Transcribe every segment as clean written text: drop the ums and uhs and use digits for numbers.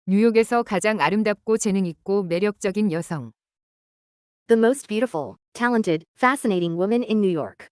뉴욕에서 가장 아름답고 재능 있고 매력적인 여성. The most beautiful, talented, fascinating woman in New York.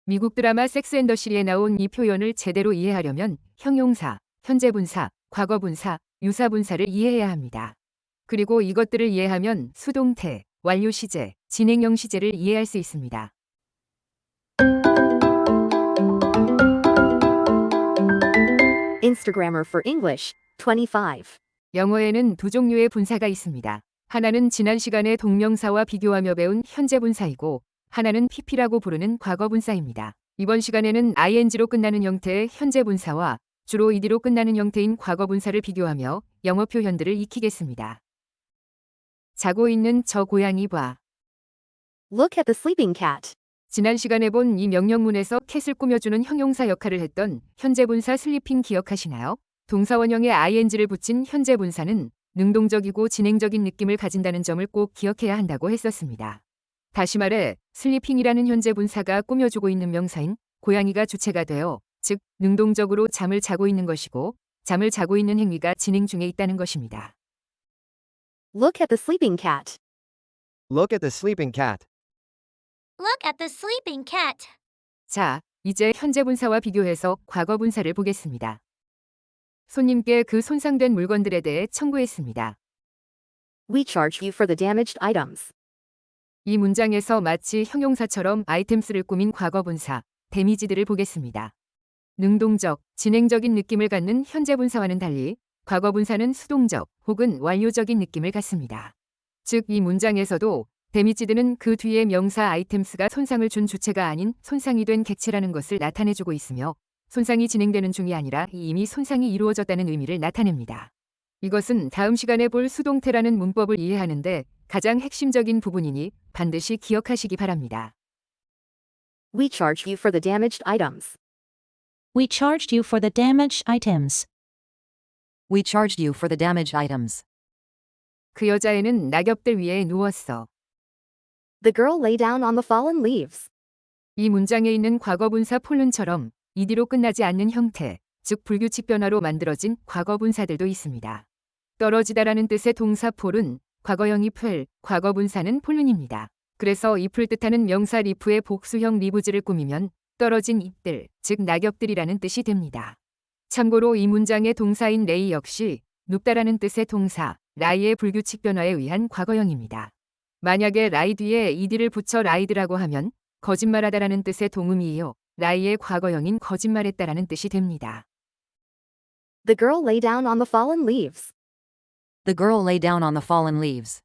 미국 드라마 섹스 앤 더 시리에 나온 이 표현을 제대로 이해하려면 형용사, 현재분사, 과거분사, 유사분사를 이해해야 합니다. 그리고 이것들을 이해하면 수동태, 완료 시제, 진행형 시제를 이해할 수 있습니다. Instagrammer for English, 25. 영어에는 두 종류의 분사가 있습니다. 하나는 지난 시간의 동명사와 비교하며 배운 현재분사이고 하나는 pp라고 부르는 과거분사입니다. 이번 시간에는 ing로 끝나는 형태의 현재분사와 주로 ed로 끝나는 형태인 과거분사를 비교하며 영어 표현들을 익히겠습니다. 자고 있는 저 고양이 봐. Look at the sleeping cat. 지난 시간에 본 이 명령문에서 캣을 꾸며주는 형용사 역할을 했던 현재분사 슬리핑 기억하시나요? 동사원형에 ing를 붙인 현재분사는 능동적이고 진행적인 느낌을 가진다는 점을 꼭 기억해야 한다고 했었습니다. 다시 말해 슬리핑이라는 현재분사가 꾸며주고 있는 명사인 고양이가 주체가 되어 즉 능동적으로 잠을 자고 있는 것이고 잠을 자고 있는 행위가 진행 중에 있다는 것입니다. Look at the sleeping cat. Look at the sleeping cat. Look at the sleeping cat. 자, 이제 현재분사와 비교해서 과거분사를 보겠습니다. 손님께 그 손상된 물건들에 대해 청구했습니다. We charged you for the damaged items. 이 문장에서 마치 형용사처럼 아이템스를 꾸민 과거분사, 데미지들을 보겠습니다. 능동적, 진행적인 느낌을 갖는 현재분사와는 달리 과거분사는 수동적 혹은 완료적인 느낌을 갖습니다. 즉, 이 문장에서도 데미지드는 그 뒤에 명사 아이템스가 손상을 준 주체가 아닌 손상이 된 객체라는 것을 나타내주고 있으며 손상이 진행되는 중이 아니라 이미 손상이 이루어졌다는 의미를 나타냅니다. 이것은 다음 시간에 볼 수동태라는 문법을 이해하는데 가장 핵심적인 부분이니 반드시 기억하시기 바랍니다. We charged you for the damaged items. We charged you for the damaged items. We charged you for the damaged items. 그 여자애는 낙엽들 위에 누웠어. The girl lay down on the fallen leaves. 이 문장에 있는 과거분사 폴른처럼 ed로 끝나지 않는 형태, 즉 불규칙 변화로 만들어진 과거분사들도 있습니다. 떨어지다라는 뜻의 동사 폴은 과거형이 풀, 과거분사는 폴른입니다. 그래서 잎을 뜻하는 명사 리프의 복수형 리브즈를 꾸미면 떨어진 잎들, 즉 낙엽들이라는 뜻이 됩니다. 참고로 이 문장의 동사인 레이 역시 눕다라는 뜻의 동사, 라이의 불규칙 변화에 의한 과거형입니다. 만약에 라이 뒤에 ed를 붙여 라이드라고 하면 거짓말하다라는 뜻의 동음이요. 라이의 과거형인 거짓말했다라는 뜻이 됩니다. The girl lay down on the fallen leaves. The girl lay down on the fallen leaves.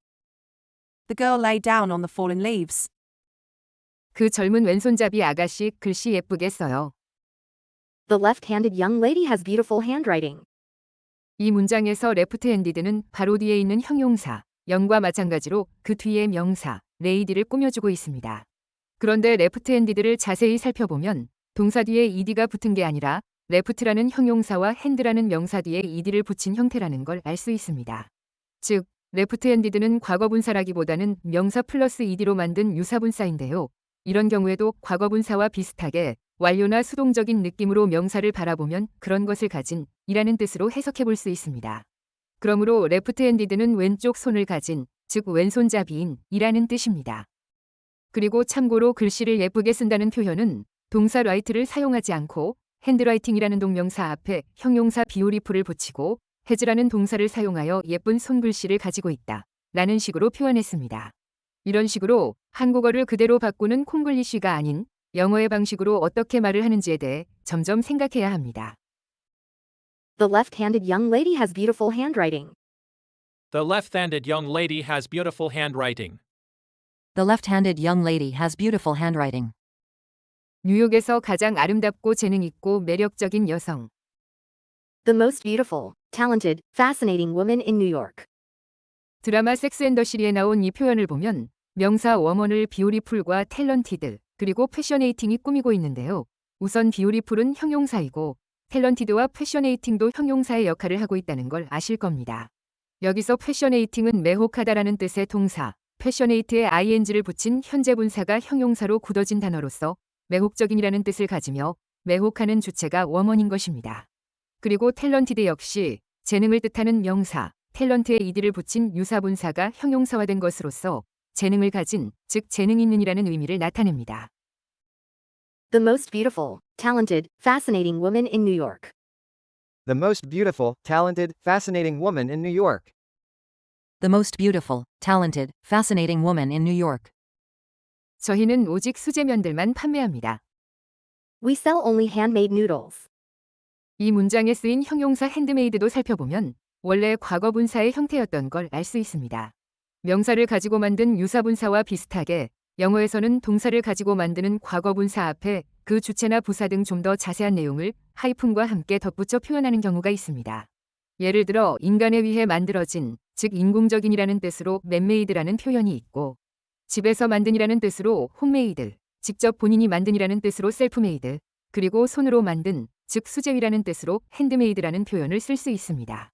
The girl lay down on the fallen leaves. 그 젊은 왼손잡이 아가씨 글씨 예쁘게 써요. The left-handed young lady has beautiful handwriting. 이 문장에서 레프트 핸디드는 바로 뒤에 있는 형용사, 영과 마찬가지로 그 뒤에 명사, 레이디를 꾸며주고 있습니다. 그런데 레프트 핸디드를 자세히 살펴보면 동사 뒤에 ed가 붙은 게 아니라 레프트라는 형용사와 핸드라는 명사 뒤에 ed를 붙인 형태라는 걸 알 수 있습니다. 즉, 레프트 핸디드는 과거분사라기보다는 명사 플러스 ed로 만든 유사분사인데요. 이런 경우에도 과거분사와 비슷하게 완료나 수동적인 느낌으로 명사를 바라보면 그런 것을 가진 이라는 뜻으로 해석해 볼 수 있습니다. 그러므로 레프트 핸디드는 왼쪽 손을 가진, 즉 왼손잡이인 이라는 뜻입니다. 그리고 참고로 글씨를 예쁘게 쓴다는 표현은 동사 라이트를 사용하지 않고 핸드라이팅이라는 동명사 앞에 형용사 비오리프를 붙이고 해즈라는 동사를 사용하여 예쁜 손글씨를 가지고 있다 라는 식으로 표현했습니다. 이런 식으로 한국어를 그대로 바꾸는 콩글리쉬가 아닌 영어의 방식으로 어떻게 말을 하는지에 대해 점점 생각해야 합니다. The left-handed young lady has beautiful handwriting. The left-handed young lady has beautiful handwriting. The left-handed young lady has beautiful handwriting. 뉴욕에서 가장 아름답고 재능 있고 매력적인 여성. The most beautiful, talented, fascinating woman in New York. 드라마 섹스 앤 더 시리에 나온 이 표현을 보면 명사 워먼을 비오리풀과 탤런티드 그리고 패셔네이팅이 꾸미고 있는데요. 우선 비오리풀은 형용사이고 탤런티드와 패셔네이팅도 형용사의 역할을 하고 있다는 걸 아실 겁니다. 여기서 패셔네이팅은 매혹하다라는 뜻의 동사, 패셔네이트에 ing를 붙인 현재분사가 형용사로 굳어진 단어로서 매혹적인이라는 뜻을 가지며 매혹하는 주체가 워먼인 것입니다. 그리고 탤런티드 역시 재능을 뜻하는 명사, 탤런트에 ed를 붙인 유사분사가 형용사화된 것으로서 재능을 가진, 즉 재능 있는이라는 의미를 나타냅니다. The most beautiful, talented, fascinating woman in New York. The most beautiful, talented, fascinating woman in New York. The most beautiful, talented, fascinating woman in New York. 저희는 오직 수제면들만 판매합니다. We sell only handmade noodles. 이 문장에 쓰인 형용사 핸드메이드도 살펴보면 원래 과거분사의 형태였던 걸 알 수 있습니다. 명사를 가지고 만든 유사분사와 비슷하게 영어에서는 동사를 가지고 만드는 과거분사 앞에 그 주체나 부사 등 좀 더 자세한 내용을 하이픈과 함께 덧붙여 표현하는 경우가 있습니다. 예를 들어 인간에 의해 만들어진, 즉 인공적인이라는 뜻으로 맨메이드라는 표현이 있고 집에서 만든이라는 뜻으로 홈메이드, 직접 본인이 만든이라는 뜻으로 셀프메이드, 그리고 손으로 만든, 즉 수제위라는 뜻으로 핸드메이드라는 표현을 쓸 수 있습니다.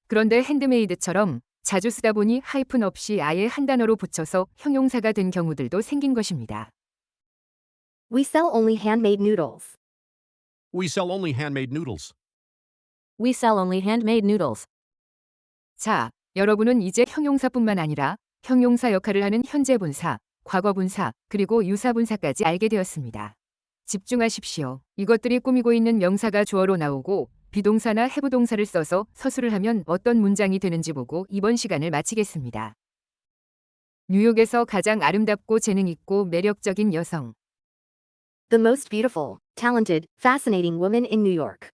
그런데 핸드메이드처럼 자주 쓰다 보니 하이픈 없이 아예 한 단어로 붙여서 형용사가 된 경우들도 생긴 것입니다. We sell only handmade noodles. We sell only handmade noodles. We sell only handmade noodles. 자, 여러분은 이제 형용사뿐만 아니라 형용사 역할을 하는 현재분사, 과거분사, 그리고 유사분사까지 알게 되었습니다. 집중하십시오. 이것들이 꾸미고 있는 명사가 주어로 나오고 비동사나 해부동사를 써서 서술을 하면 어떤 문장이 되는지 보고 이번 시간을 마치겠습니다. 뉴욕에서 가장 아름답고 재능 있고 매력적인 여성. The most beautiful, talented, fascinating woman in New York.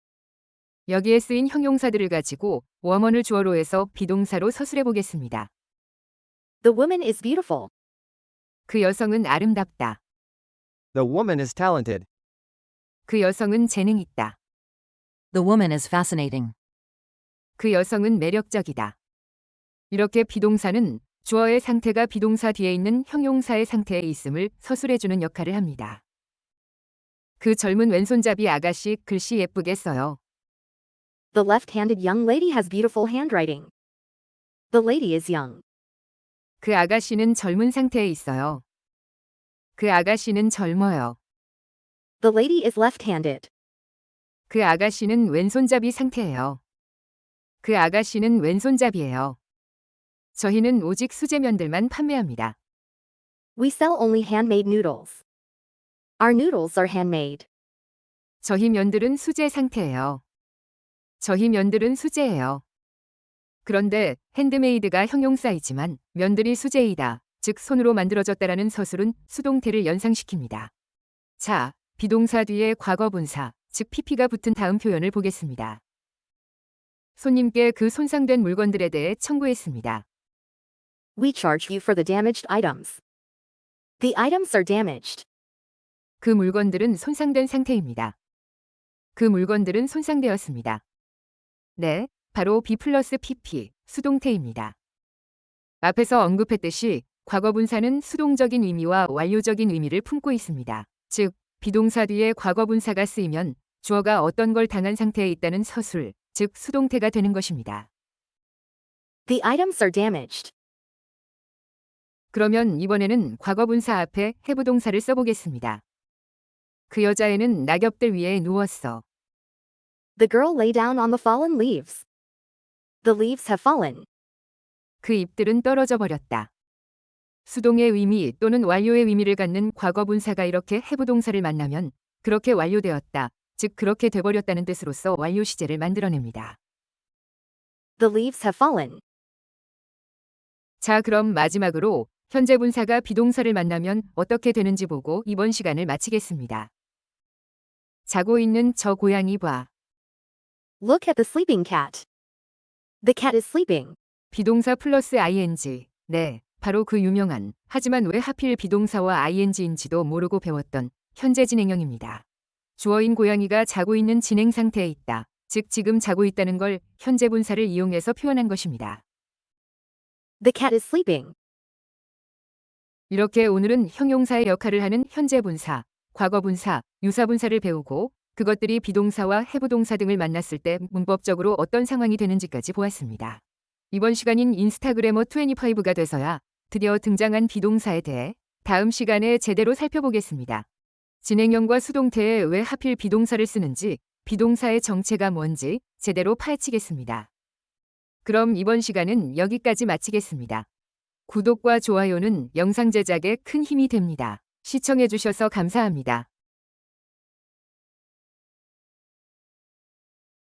여기에 쓰인 형용사들을 가지고 워먼을 주어로 해서 비동사로 서술해 보겠습니다. The woman is beautiful. 그 여성은 아름답다. The woman is talented. 그 여성은 재능 있다. The woman is fascinating. 그 여성은 매력적이다. 이렇게 비동사는 주어의 상태가 비동사 뒤에 있는 형용사의 상태에 있음을 서술해주는 역할을 합니다. 그 젊은 왼손잡이 아가씨 글씨 예쁘게 써요. The left-handed young lady has beautiful handwriting. The lady is young. 그 아가씨는 젊은 상태에 있어요. 그 아가씨는 젊어요. The lady is left-handed. 그 아가씨는 왼손잡이 상태예요. 그 아가씨는 왼손잡이에요. 저희는 오직 수제면들만 판매합니다. We sell only handmade noodles. Our noodles are handmade. 저희 면들은 수제 상태예요. 저희 면들은 수제예요. 그런데 핸드메이드가 형용사이지만 면들이 수제이다, 즉 손으로 만들어졌다라는 서술은 수동태를 연상시킵니다. 자, 비동사 뒤에 과거분사, 즉 pp가 붙은 다음 표현을 보겠습니다. 손님께 그 손상된 물건들에 대해 청구했습니다. We charge you for the damaged items. The items are damaged. 그 물건들은 손상된 상태입니다. 그 물건들은 손상되었습니다. 네, 바로 B 플러스 PP, 수동태입니다. 앞에서 언급했듯이 과거분사는 수동적인 의미와 완료적인 의미를 품고 있습니다. 즉, 비동사 뒤에 과거분사가 쓰이면 주어가 어떤 걸 당한 상태에 있다는 서술, 즉 수동태가 되는 것입니다. The items are damaged. 그러면 이번에는 과거분사 앞에 해부동사를 써보겠습니다. 그 여자애는 낙엽들 위에 누웠어. The girl lay down on the fallen leaves. The leaves have fallen. 그 잎들은 떨어져 버렸다. 수동의 의미 또는 완료의 의미를 갖는 과거분사가 이렇게 해부동사를 만나면 그렇게 완료되었다, 즉 그렇게 돼버렸다는 뜻으로서 완료 시제를 만들어냅니다. The leaves have fallen. 자, 그럼 마지막으로 현재 분사가 비동사를 만나면 어떻게 되는지 보고 이번 시간을 마치겠습니다. 자고 있는 저 고양이 봐. Look at the sleeping cat. The cat is sleeping. 비동사 플러스 ing. 네, 바로 그 유명한, 하지만 왜 하필 비동사와 ing인지도 모르고 배웠던 현재 진행형입니다. 주어인 고양이가 자고 있는 진행 상태에 있다, 즉 지금 자고 있다는 걸 현재 분사를 이용해서 표현한 것입니다. The cat is sleeping. 이렇게 오늘은 형용사의 역할을 하는 현재 분사, 과거 분사, 유사 분사를 배우고 그것들이 비동사와 해부동사 등을 만났을 때 문법적으로 어떤 상황이 되는지까지 보았습니다. 이번 시간인 인스타그래머 25가 돼서야 드디어 등장한 비동사에 대해 다음 시간에 제대로 살펴보겠습니다. 진행형과 수동태에 왜 하필 비동사를 쓰는지, 비동사의 정체가 뭔지 제대로 파헤치겠습니다. 그럼 이번 시간은 여기까지 마치겠습니다. 구독과 좋아요는 영상 제작에 큰 힘이 됩니다. 시청해주셔서 감사합니다.